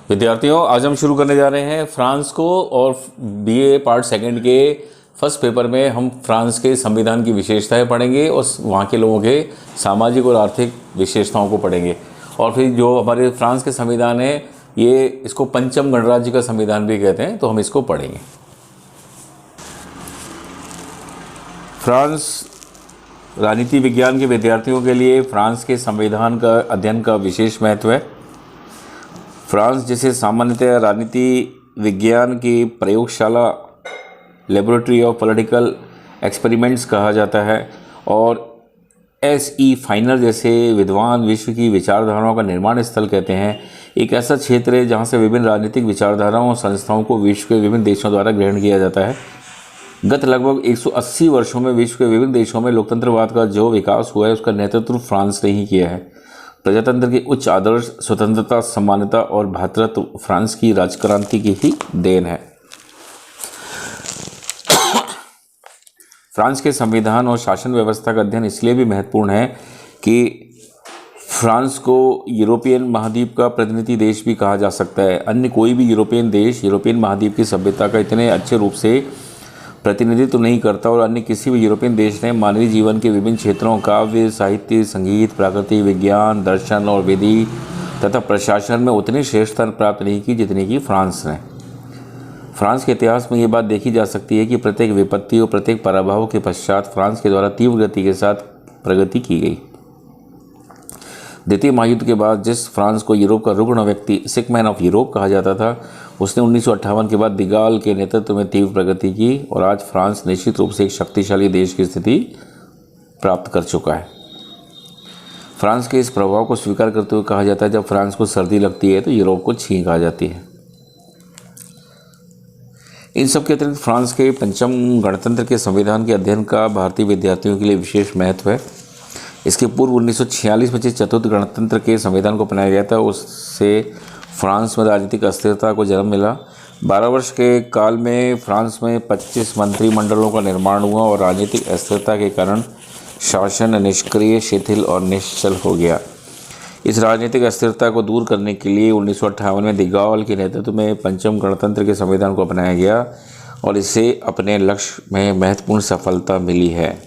विद्यार्थियों, आज हम शुरू करने जा रहे हैं फ्रांस को। और बीए पार्ट सेकंड के फर्स्ट पेपर में हम फ्रांस के संविधान की विशेषताएं पढ़ेंगे और वहाँ के लोगों के सामाजिक और आर्थिक विशेषताओं को पढ़ेंगे। और फिर जो हमारे फ्रांस के संविधान है, ये इसको पंचम गणराज्य का संविधान भी कहते हैं, तो हम इसको पढ़ेंगे। फ्रांस राजनीति विज्ञान के विद्यार्थियों के लिए फ्रांस के संविधान का अध्ययन का विशेष महत्व है। फ्रांस जिसे सामान्यतः राजनीति विज्ञान की प्रयोगशाला लेबोरेटरी ऑफ पॉलिटिकल एक्सपेरिमेंट्स कहा जाता है, और एसई फाइनर जैसे विद्वान विश्व की विचारधाराओं का निर्माण स्थल कहते हैं, एक ऐसा क्षेत्र है जहां से विभिन्न राजनीतिक विचारधाराओं और संस्थाओं को विश्व के विभिन्न देशों द्वारा ग्रहण किया जाता है। गत लगभग 180 वर्षों में विश्व के विभिन्न देशों में लोकतंत्रवाद का जो विकास हुआ है, उसका नेतृत्व फ्रांस ने ही किया है। प्रजातंत्र के उच्च आदर्श, स्वतंत्रता, समानता और भ्रातृत्व फ्रांस की राजक्रांति की ही देन है। फ्रांस के संविधान और शासन व्यवस्था का अध्ययन इसलिए भी महत्वपूर्ण है कि फ्रांस को यूरोपियन महाद्वीप का प्रतिनिधि देश भी कहा जा सकता है। अन्य कोई भी यूरोपियन देश यूरोपियन महाद्वीप की सभ्यता का इतने अच्छे रूप से प्रतिनिधित्व तो नहीं करता, और अन्य किसी भी यूरोपियन देश ने मानवीय जीवन के विभिन्न क्षेत्रों, काव्य, साहित्य, संगीत, प्राकृतिक विज्ञान, दर्शन और विधि तथा प्रशासन में उतनी श्रेष्ठता प्राप्त नहीं की जितनी की फ्रांस ने। फ्रांस के इतिहास में ये बात देखी जा सकती है कि प्रत्येक विपत्ति और प्रत्येक पराभव के पश्चात फ्रांस के द्वारा तीव्र गति के साथ प्रगति की गई। द्वितीय महायुद्ध के बाद जिस फ्रांस को यूरोप का रुग्ण व्यक्ति, सिक मैन ऑफ यूरोप कहा जाता था, उसने 1958 के बाद दिगाल के नेतृत्व में तीव्र प्रगति की, और आज फ्रांस निश्चित रूप से एक शक्तिशाली देश की स्थिति प्राप्त कर चुका है। फ्रांस के इस प्रभाव को स्वीकार करते हुए कहा जाता है, जब फ्रांस को सर्दी लगती है तो यूरोप को छींक आ जाती है। इन सब के अतिरिक्त फ्रांस के पंचम गणतंत्र के संविधान के अध्ययन का भारतीय विद्यार्थियों के लिए विशेष महत्व है। इसके पूर्व 1946 में जिस चतुर्थ गणतंत्र के संविधान को अपनाया गया था, उससे फ्रांस में राजनीतिक अस्थिरता को जन्म मिला। 12 वर्ष के काल में फ्रांस में 25 मंत्रिमंडलों का निर्माण हुआ, और राजनीतिक अस्थिरता के कारण शासन निष्क्रिय, शिथिल और निश्चल हो गया। इस राजनीतिक अस्थिरता को दूर करने के लिए 1958 में दिगाल के नेतृत्व में पंचम गणतंत्र के संविधान को अपनाया गया, और इससे अपने लक्ष्य में महत्वपूर्ण सफलता मिली है।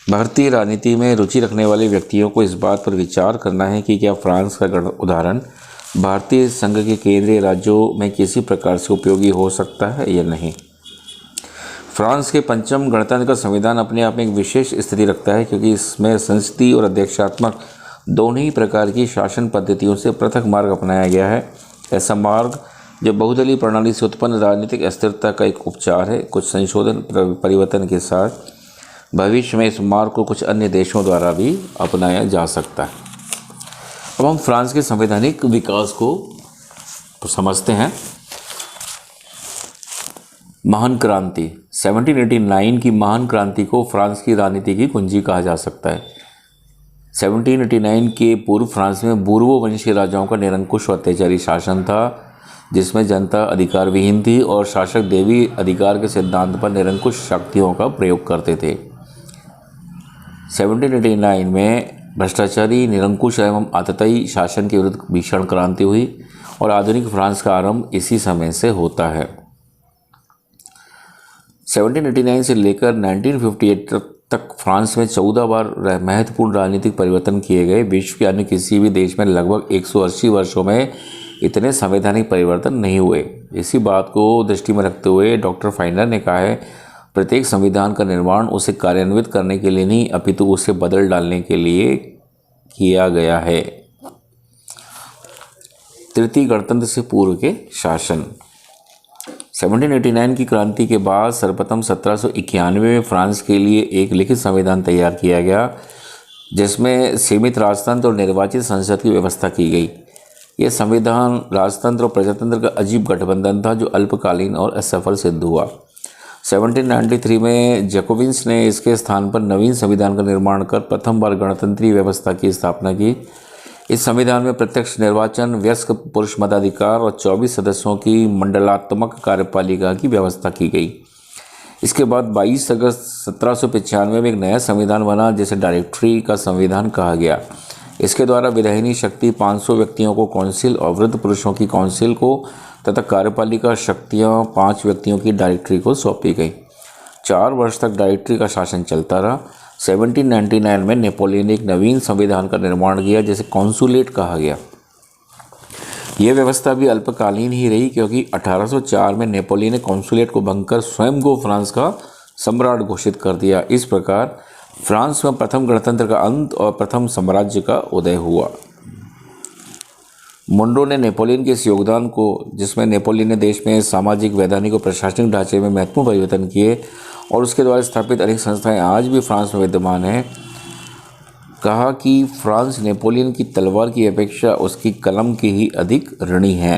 भारतीय राजनीति में रुचि रखने वाले व्यक्तियों को इस बात पर विचार करना है कि क्या फ्रांस का उदाहरण भारतीय संघ के केंद्रीय राज्यों में किसी प्रकार से उपयोगी हो सकता है या नहीं। फ्रांस के पंचम गणतंत्र का संविधान अपने आप में एक विशेष स्थिति रखता है, क्योंकि इसमें संसदीय और अध्यक्षात्मक दोनों ही प्रकार की शासन पद्धतियों से पृथक मार्ग अपनाया गया है। ऐसा मार्ग जो बहुदलीय प्रणाली से उत्पन्न राजनीतिक अस्थिरता का एक उपचार है। कुछ संशोधन परिवर्तन के साथ भविष्य में इस मार्ग को कुछ अन्य देशों द्वारा भी अपनाया जा सकता है। अब हम फ्रांस के संवैधानिक विकास को समझते हैं। महान क्रांति 1789 की महान क्रांति को फ्रांस की राजनीति की कुंजी कहा जा सकता है। 1789 के पूर्व फ्रांस में बूर्बो वंशीय राजाओं का निरंकुश और अत्याचारी शासन था, जिसमें जनता अधिकार विहीन थी और शासक देवी अधिकार के सिद्धांत पर निरंकुश शक्तियों का प्रयोग करते थे। 1789 में भ्रष्टाचारी, निरंकुश एवं आतताई शासन के विरुद्ध भीषण क्रांति हुई, और आधुनिक फ्रांस का आरंभ इसी समय से होता है। 1789 से लेकर 1958 तक फ्रांस में 14 बार महत्वपूर्ण राजनीतिक परिवर्तन किए गए। विश्व के अन्य किसी भी देश में लगभग 180 वर्षों में इतने संवैधानिक परिवर्तन नहीं हुए। इसी बात को दृष्टि में रखते हुए डॉक्टर फाइनर ने कहा है, प्रत्येक संविधान का निर्माण उसे कार्यान्वित करने के लिए नहीं, अपितु उसे बदल डालने के लिए किया गया है। तृतीय गणतंत्र से पूर्व के शासन 1789 की क्रांति के बाद सर्वप्रथम 1791 में फ्रांस के लिए एक लिखित संविधान तैयार किया गया, जिसमें सीमित राजतंत्र और निर्वाचित संसद की व्यवस्था की गई। यह संविधान राजतंत्र और प्रजातंत्र का अजीब गठबंधन था, जो अल्पकालीन और असफल सिद्ध हुआ। 1793 में जैकोबिन्स ने इसके स्थान पर नवीन संविधान का निर्माण कर प्रथम बार गणतंत्रीय व्यवस्था की स्थापना की। इस संविधान में प्रत्यक्ष निर्वाचन, वयस्क पुरुष मताधिकार और 24 सदस्यों की मंडलात्मक कार्यपालिका की व्यवस्था की गई। इसके बाद 22 अगस्त 1795 में एक नया संविधान बना, जिसे डायरेक्टरी का संविधान कहा गया। इसके द्वारा विधायिनी शक्ति 500 व्यक्तियों को काउंसिल और वृद्ध पुरुषों की काउंसिल को तथा कार्यपालिका शक्तियाँ 5 व्यक्तियों की डायरेक्टरी को सौंपी गई। 4 वर्ष तक डायरेक्टरी का शासन चलता रहा। 1799 में नेपोलियन ने एक नवीन संविधान का निर्माण किया जिसे कॉन्सुलेट कहा गया। यह व्यवस्था भी अल्पकालीन ही रही, क्योंकि 1804 में नेपोलियन ने कॉन्सुलेट को भंग कर स्वयं को फ्रांस का सम्राट घोषित कर दिया। इस प्रकार फ्रांस में प्रथम गणतंत्र का अंत और प्रथम साम्राज्य का उदय हुआ। मुंडो ने नेपोलियन के इस योगदान को, जिसमें नेपोलियन ने देश में सामाजिक, वैधानिक और प्रशासनिक ढांचे में महत्वपूर्ण परिवर्तन किए और उसके द्वारा स्थापित अनेक संस्थाएं आज भी फ्रांस में विद्यमान हैं, कहा कि फ्रांस नेपोलियन की तलवार की अपेक्षा उसकी कलम की ही अधिक ऋणी है।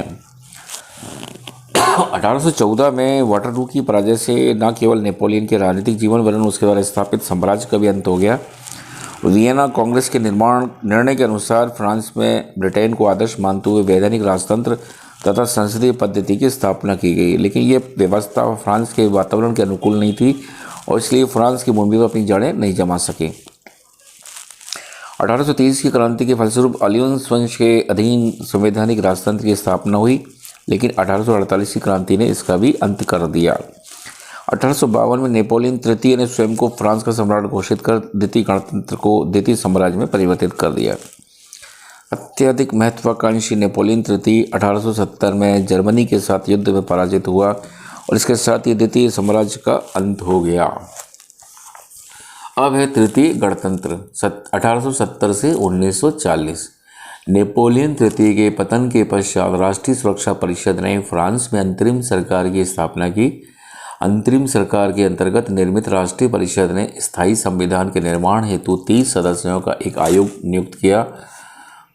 1814 में वाटरलू की पराजय से न केवल नेपोलियन के राजनीतिक जीवन वरन उसके द्वारा स्थापित साम्राज्य का भी अंत हो गया। वियना कांग्रेस के निर्णय के अनुसार फ्रांस में ब्रिटेन को आदर्श मानते हुए वैधानिक राजतंत्र तथा संसदीय पद्धति की स्थापना की गई, लेकिन ये व्यवस्था फ्रांस के वातावरण के अनुकूल नहीं थी और इसलिए फ्रांस की भूमि पर अपनी जड़ें नहीं जमा सके। 1830 की क्रांति के फलस्वरूप अलियंस वंश के अधीन संवैधानिक राजतंत्र की स्थापना हुई, लेकिन 1848 की क्रांति ने इसका भी अंत कर दिया। 1852 में नेपोलियन तृतीय ने स्वयं को फ्रांस का सम्राट घोषित कर द्वितीय गणतंत्र को द्वितीय साम्राज्य में परिवर्तित कर दिया। अत्यधिक महत्वाकांक्षी नेपोलियन तृतीय 1870 में जर्मनी के साथ युद्ध में पराजित हुआ और इसके साथ ही द्वितीय साम्राज्य का अंत हो गया। अब है तृतीय गणतंत्र 1870 से 1940। नेपोलियन तृतीय के पतन के पश्चात राष्ट्रीय सुरक्षा परिषद ने फ्रांस में अंतरिम सरकार की स्थापना की। अंतरिम सरकार के अंतर्गत निर्मित राष्ट्रीय परिषद ने स्थायी संविधान के निर्माण हेतु 30 सदस्यों का एक आयोग नियुक्त किया।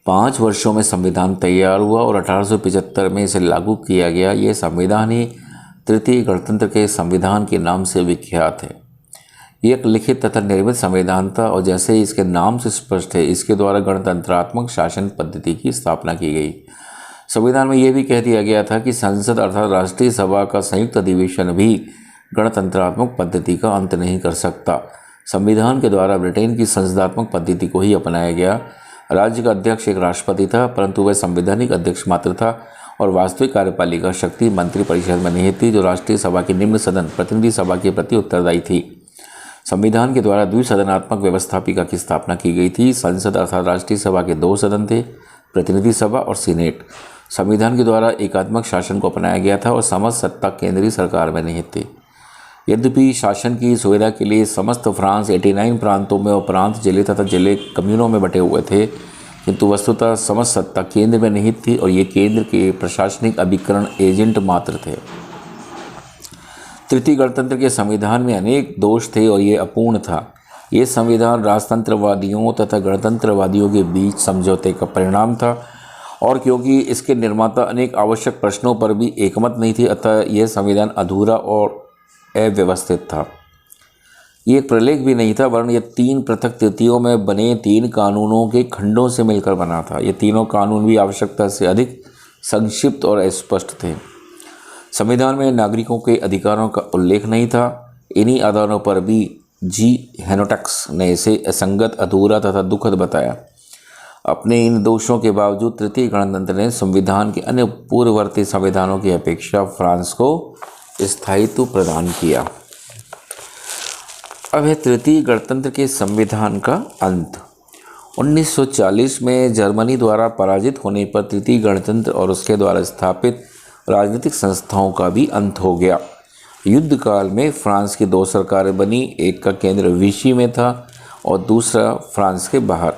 5 वर्षों में संविधान तैयार हुआ और 1875 में इसे लागू किया गया। यह संविधान ही तृतीय गणतंत्र के संविधान के नाम से विख्यात है। यह एक लिखित तथा निर्मित संविधान था और जैसे ही इसके नाम से स्पष्ट है, इसके द्वारा गणतंत्रात्मक शासन पद्धति की स्थापना की गई। संविधान में यह भी कह दिया गया था कि संसद अर्थात राष्ट्रीय सभा का संयुक्त अधिवेशन भी गणतंत्रात्मक पद्धति का अंत नहीं कर सकता। संविधान के द्वारा ब्रिटेन की संसदात्मक पद्धति को ही अपनाया गया। राज्य का अध्यक्ष एक राष्ट्रपति था, परंतु वह संवैधानिक अध्यक्ष मात्र था और वास्तविक कार्यपालिका शक्ति मंत्री परिषद में निहित थी, जो राष्ट्रीय सभा की निम्न सदन प्रतिनिधि सभा के प्रति उत्तरदायी थी। संविधान के द्वारा द्विसदनात्मक व्यवस्थापिका की स्थापना की गई थी। संसद अर्थात राष्ट्रीय सभा के 2 सदन थे, प्रतिनिधि सभा और सीनेट। संविधान के द्वारा एकात्मक शासन को अपनाया गया था और समस्त सत्ता केंद्रीय सरकार में निहित थी। यद्यपि शासन की सुविधा के लिए समस्त फ्रांस 89 प्रांतों में और प्रांत जिले तथा जिले कम्यूनों में बटे हुए थे, किंतु वस्तुतः समस्त सत्ता केंद्र में निहित थी और ये केंद्र के प्रशासनिक अभिकरण एजेंट मात्र थे। तृतीय गणतंत्र के संविधान में अनेक दोष थे और ये अपूर्ण था। ये संविधान राजतंत्रवादियों तथा गणतंत्रवादियों के बीच समझौते का परिणाम था और क्योंकि इसके निर्माता अनेक आवश्यक प्रश्नों पर भी एकमत नहीं थे, अतः यह संविधान अधूरा और अव्यवस्थित था। ये एक प्रलेख भी नहीं था, वरन यह 3 पृथक तिथियों में बने 3 कानूनों के खंडों से मिलकर बना था। ये तीनों कानून भी आवश्यकता से अधिक संक्षिप्त और अस्पष्ट थे। संविधान में नागरिकों के अधिकारों का उल्लेख नहीं था। इन्हीं आधारों पर भी जी हेनोटक्स ने इसे असंगत, अधूरा तथा दुखद बताया। अपने इन दोषों के बावजूद तृतीय गणतंत्र ने संविधान के अन्य पूर्ववर्ती संविधानों की अपेक्षा फ्रांस को स्थायित्व प्रदान किया। अब है तृतीय गणतंत्र के संविधान का अंत। 1940 में जर्मनी द्वारा पराजित होने पर तृतीय गणतंत्र और उसके द्वारा स्थापित राजनीतिक संस्थाओं का भी अंत हो गया। युद्ध काल में फ्रांस की 2 सरकारें बनी, एक का केंद्र विशी में था और दूसरा फ्रांस के बाहर।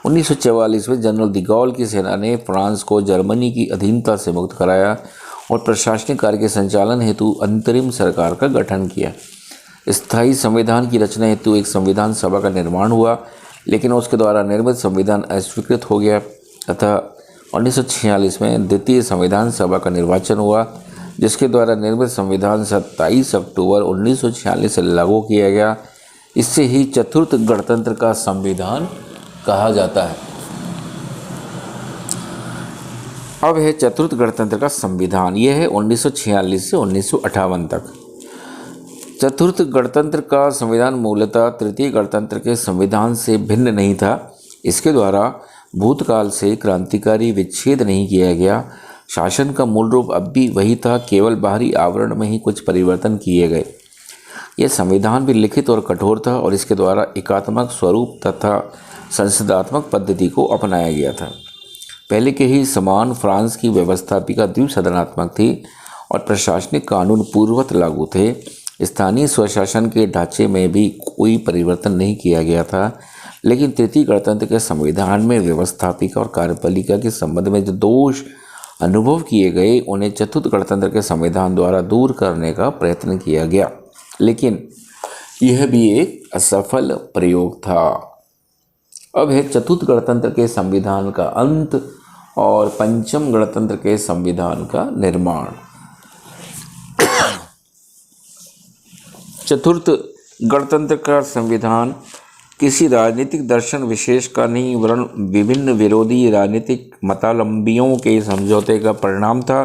1944 में जनरल डी गॉल की सेना ने फ्रांस को जर्मनी की अधीनता से मुक्त कराया और प्रशासनिक कार्य के संचालन हेतु अंतरिम सरकार का गठन किया। स्थायी संविधान की रचना हेतु एक संविधान सभा का निर्माण हुआ, लेकिन उसके द्वारा निर्मित संविधान अस्वीकृत हो गया। अतः 1946 में द्वितीय संविधान सभा का निर्वाचन हुआ, जिसके द्वारा निर्मित संविधान 27 अक्टूबर 1946 से लागू किया गया। इससे ही चतुर्थ गणतंत्र का संविधान कहा जाता है। अब है चतुर्थ गणतंत्र का संविधान। यह है 1946 से 1958 तक। चतुर्थ गणतंत्र का संविधान मूलतः तृतीय गणतंत्र के संविधान से भिन्न नहीं था। इसके द्वारा भूतकाल से क्रांतिकारी विच्छेद नहीं किया गया। शासन का मूल रूप अब भी वही था, केवल बाहरी आवरण में ही कुछ परिवर्तन किए गए। यह संविधान भी लिखित और कठोर था और इसके द्वारा एकात्मक स्वरूप तथा संसदात्मक पद्धति को अपनाया गया था। पहले के ही समान फ्रांस की व्यवस्थापिका द्विसदनात्मक थी और प्रशासनिक कानून पूर्ववत लागू थे। स्थानीय स्वशासन के ढांचे में भी कोई परिवर्तन नहीं किया गया था, लेकिन तृतीय गणतंत्र के संविधान में व्यवस्थापिका और कार्यपालिका के संबंध में जो दोष अनुभव किए गए उन्हें चतुर्थ गणतंत्र के संविधान द्वारा दूर करने का प्रयत्न किया गया, लेकिन यह भी एक असफल प्रयोग था। अब है चतुर्थ गणतंत्र के संविधान का अंत और पंचम गणतंत्र के संविधान का निर्माण। चतुर्थ गणतंत्र का संविधान किसी राजनीतिक दर्शन विशेष का नहीं वरन विभिन्न विरोधी राजनीतिक मतालंबियों के समझौते का परिणाम था।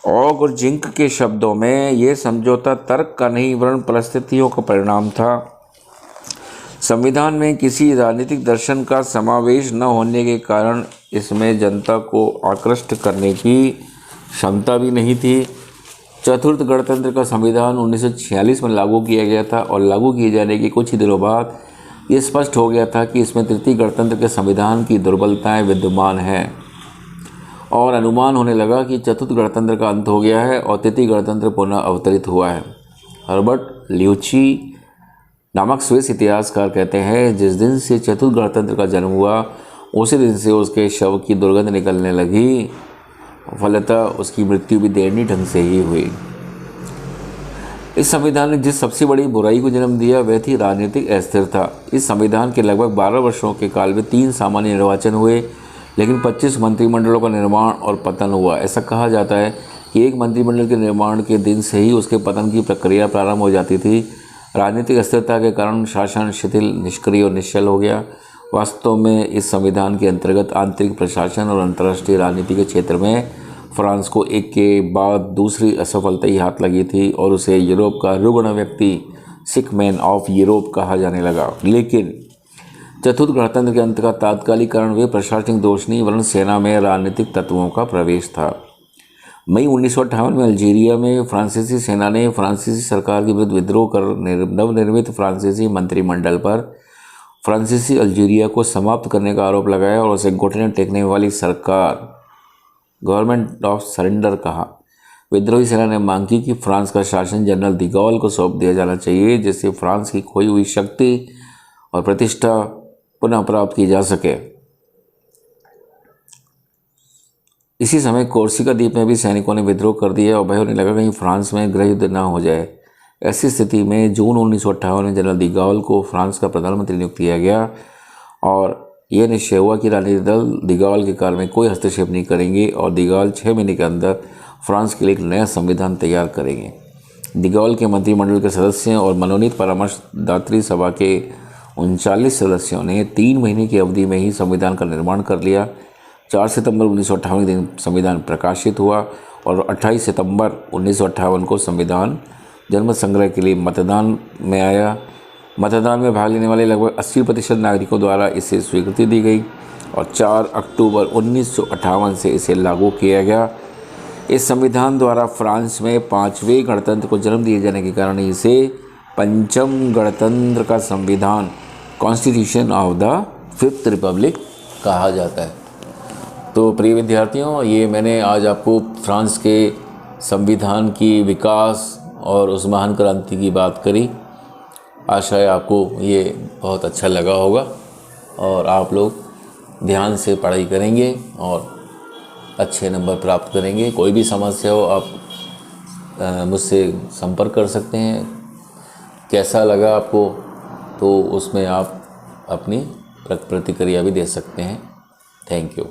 ऑग और जिंक के शब्दों में यह समझौता तर्क का नहीं वरन परिस्थितियों का परिणाम था। संविधान में किसी राजनीतिक दर्शन का समावेश न होने के कारण इसमें जनता को आकृष्ट करने की क्षमता भी नहीं थी। चतुर्थ गणतंत्र का संविधान 1946 में लागू किया गया था और लागू किए जाने के कुछ ही दिनों बाद ये स्पष्ट हो गया था कि इसमें तृतीय गणतंत्र के संविधान की दुर्बलताएं विद्यमान हैं और अनुमान होने लगा कि चतुर्थ गणतंत्र का अंत हो गया है और तृतीय गणतंत्र पुनः अवतरित हुआ है। हर्बर्ट ल्यूची नामक स्विस इतिहासकार कहते हैं, जिस दिन से चतुर्थ गणतंत्र का जन्म हुआ उसी दिन से उसके शव की दुर्गंध निकलने लगी, फलतः उसकी मृत्यु भी दयनीय ढंग से ही हुई। इस संविधान ने जिस सबसे बड़ी बुराई को जन्म दिया वह थी राजनीतिक अस्थिरता। इस संविधान के लगभग 12 वर्षों के काल में 3 सामान्य निर्वाचन हुए, लेकिन 25 मंत्रिमंडलों का निर्माण और पतन हुआ। ऐसा कहा जाता है कि एक मंत्रिमंडल के निर्माण के दिन से ही उसके पतन की प्रक्रिया प्रारंभ हो जाती थी। राजनीतिक अस्थिरता के कारण शासन शिथिल, निष्क्रिय और निश्चल हो गया। वास्तव में इस संविधान के अंतर्गत आंतरिक प्रशासन और अंतर्राष्ट्रीय राजनीति के क्षेत्र में फ्रांस को एक के बाद दूसरी असफलता ही हाथ लगी थी और उसे यूरोप का रुग्ण व्यक्ति, सिक मैन ऑफ यूरोप कहा जाने लगा। लेकिन चतुर्थ गणतंत्र के अंत का तात्कालिक कारण वे प्रशासनिक दोष नहीं वरन सेना में राजनीतिक तत्वों का प्रवेश था। मई 1958 में अल्जीरिया में फ्रांसीसी सेना ने फ्रांसीसी सरकार के विरुद्ध विद्रोह कर नवनिर्मित फ्रांसीसी मंत्रिमंडल पर फ्रांसीसी अल्जीरिया को समाप्त करने का आरोप लगाया और उसे घुटने टेकने वाली सरकार, गवर्नमेंट ऑफ सरेंडर कहा। विद्रोही सेना ने मांग की कि फ्रांस का शासन जनरल डी गॉल को सौंप दिया जाना चाहिए, जिससे फ्रांस की खोई हुई शक्ति और प्रतिष्ठा पुनः प्राप्त की जा सके। इसी समय कोर्सिका द्वीप में भी सैनिकों ने विद्रोह कर दिया और भय होने लगा कहीं फ्रांस में गृह युद्ध न हो जाए। ऐसी स्थिति में जून 1958 में जनरल डी गॉल को फ्रांस का प्रधानमंत्री नियुक्त किया गया और यह निश्चय हुआ कि राजनीतिक दल डी गॉल के कार्य में कोई हस्तक्षेप नहीं करेंगे और डी गॉल 6 महीने के अंदर फ्रांस के लिए एक नया संविधान तैयार करेंगे। डी गॉल के मंत्रिमंडल के सदस्यों और मनोनीत परामर्शदात्री सभा के 39 सदस्यों ने 3 महीने की अवधि में ही संविधान का निर्माण कर लिया। 4 सितंबर 1958 के दिन संविधान प्रकाशित हुआ और 28 सितंबर 1958 को संविधान जनमत संग्रह के लिए मतदान में आया। मतदान में भाग लेने वाले लगभग 80% नागरिकों द्वारा इसे स्वीकृति दी गई और 4 अक्टूबर 1958 से इसे लागू किया गया। इस संविधान द्वारा फ्रांस में 5वें गणतंत्र को जन्म दिए जाने के कारण इसे पंचम गणतंत्र का संविधान, constitution of the 5th Republic कहा जाता है। तो प्रिय विद्यार्थियों, ये मैंने आज आपको फ्रांस के संविधान की विकास और उस महान क्रांति की बात करी। आशा है आपको ये बहुत अच्छा लगा होगा और आप लोग ध्यान से पढ़ाई करेंगे और अच्छे नंबर प्राप्त करेंगे। कोई भी समस्या हो आप मुझसे संपर्क कर सकते हैं। कैसा लगा आपको तो उसमें आप अपनी प्रतिक्रिया भी दे सकते हैं। Thank you.